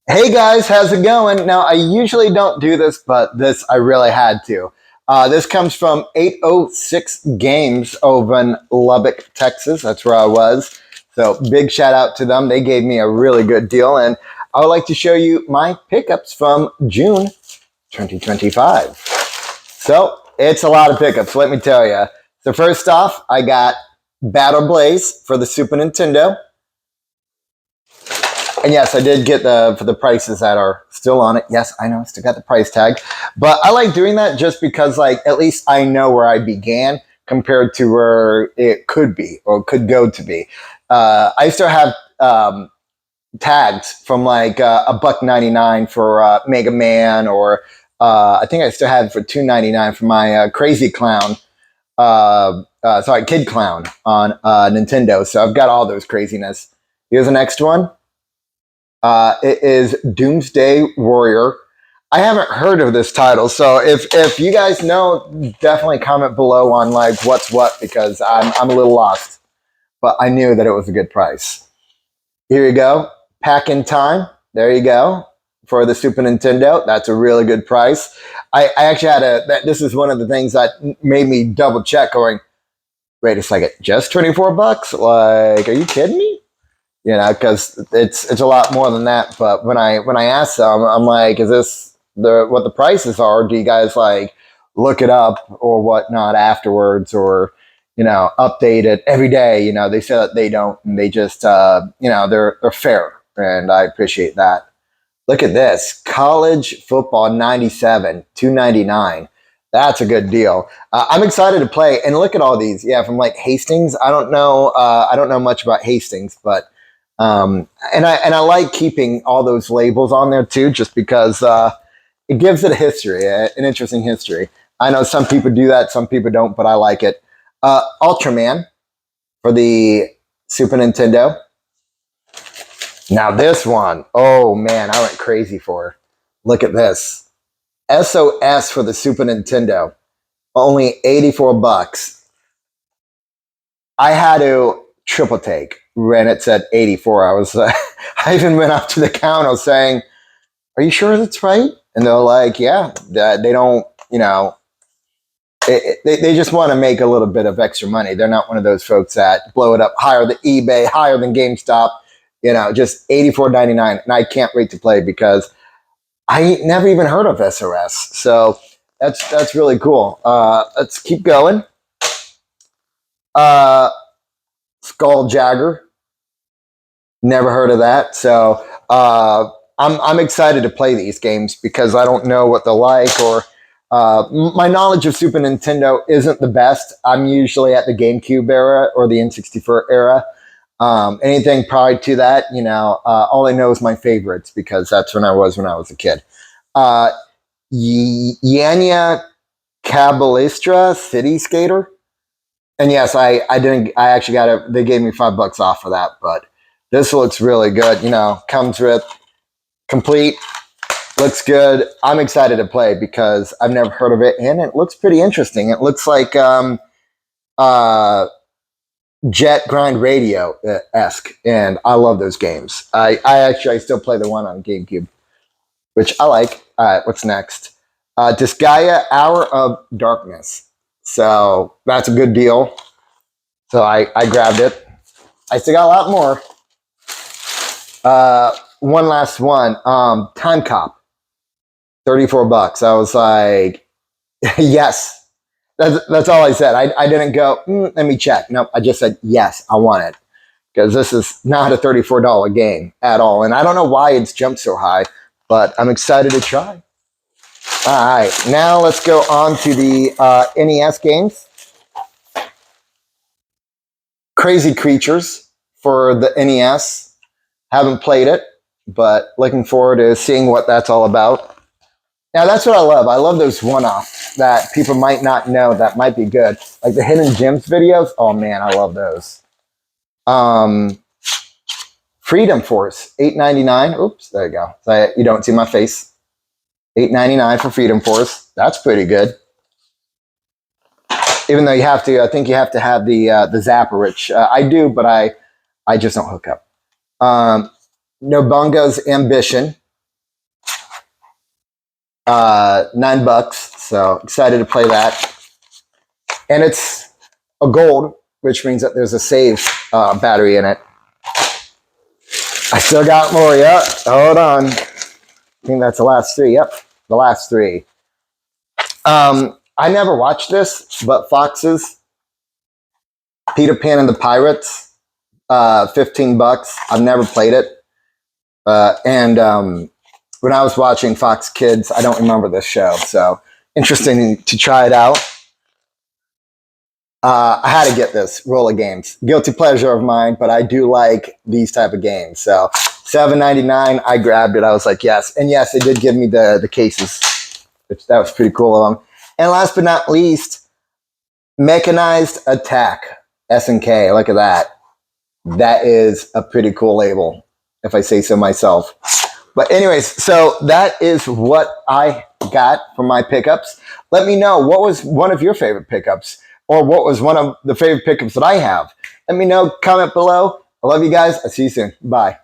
Hey guys, how's it going? Now, I usually don't do this, but this I really had to. This comes from 806 Games over in Lubbock, Texas. That's where I was. So, big shout out to them. They gave me a really good deal, and I would like to show you my pickups from June 2025. So, it's a lot of pickups, let me tell you. So, first off, I got Battle Blaze for the Super Nintendo. And yes, I did get the for the prices that are still on it. Yes, I know I still got the price tag, but I like doing that just because, like, at least I know where I began compared to where it could be or could go to be. I still have tags from like $1.99 for Mega Man, or I think I still had for $2.99 for my Crazy Clown. Sorry, Kid Clown on Nintendo. So I've got all those craziness. Here's the next one. It is Doomsday Warrior. I haven't heard of this title, so if you guys know, definitely comment below on like what's what, because I'm a little lost. But I knew that it was a good price. Here you go, Pack in Time. There you go for the Super Nintendo. That's a really good price. I actually had this is one of the things that made me double check, going, wait a second, just 24 bucks? Like, are you kidding me? Because it's a lot more than that. But when I ask them, I'm like, is this what the prices are? Do you guys like look it up or whatnot afterwards, or update it every day? They say that they don't, and they just they're fair, and I appreciate that. Look at this, College Football 97, 299. That's a good deal. I'm excited to play, and look at all these. Yeah, from like Hastings. I don't know. I don't know much about Hastings, but and I like keeping all those labels on there too, just because it gives it a history, an interesting history. I know some people do that, some people don't, but I like it. Ultraman for the Super Nintendo. Now this one, oh man, I went crazy for. Look at this, SOS for the Super Nintendo, only 84 bucks. I had to triple take when it said 84. I even went up to the counter saying, are you sure that's right? And they're like, yeah, they don't, they just want to make a little bit of extra money. They're not one of those folks that blow it up higher than eBay, higher than GameStop, just $84.99. And I can't wait to play, because I never even heard of SOS. So that's really cool. Let's keep going. Uh, Skull Jagger. Never heard of that. So I'm excited to play these games, because I don't know what they're like, or my knowledge of Super Nintendo isn't the best. I'm usually at the GameCube era or the N64 era. Anything prior to that, all I know is my favorites, because that's when I was a kid. Yanya Kabalistra City Skater. And yes, I didn't. I actually got it. They gave me $5 off for that. But this looks really good. Comes with complete. Looks good. I'm excited to play, because I've never heard of it, and it looks pretty interesting. It looks like Jet Grind Radio esque, and I love those games. I still play the one on GameCube, which I like. All right, what's next? Disgaea Hour of Darkness. So that's a good deal. So I grabbed it. I still got a lot more. One last one. Time Cop. 34 bucks. I was like, yes. That's all I said. I didn't go, let me check. No, I just said, yes, I want it. Because this is not a $34 game at all. And I don't know why it's jumped so high, but I'm excited to try. All right, now let's go on to the NES games. Crazy Creatures for the NES. Haven't played it, but looking forward to seeing what that's all about. Now, that's what I love. I love those one-offs that people might not know that might be good. Like the Hidden Gems videos. Oh, man, I love those. Freedom Force, $8.99. Oops, there you go. So you don't see my face. $8.99 for Freedom Force. That's pretty good. Even though I think you have to have the Zapper, which I do, but I just don't hook up. Nobunga's Ambition. $9. So excited to play that. And it's a gold, which means that there's a save battery in it. I still got more. Yep. Hold on. I think that's the last three. Yep. The last three. I never watched this, but Fox's Peter Pan and the Pirates, $15. I've never played it. And when I was watching Fox Kids, I don't remember this show. So interesting to try it out. I had to get this roll of games. Guilty pleasure of mine, but I do like these type of games. So $7.99, I grabbed it. I was like, yes. And yes, they did give me the cases, which that was pretty cool of them. And last but not least, Mechanized Attack, S&K. Look at that. That is a pretty cool label, if I say so myself. But anyways, so that is what I got from my pickups. Let me know, what was one of your favorite pickups? Or what was one of the favorite pickups that I have? Let me know, comment below. I love you guys. I'll see you soon. Bye.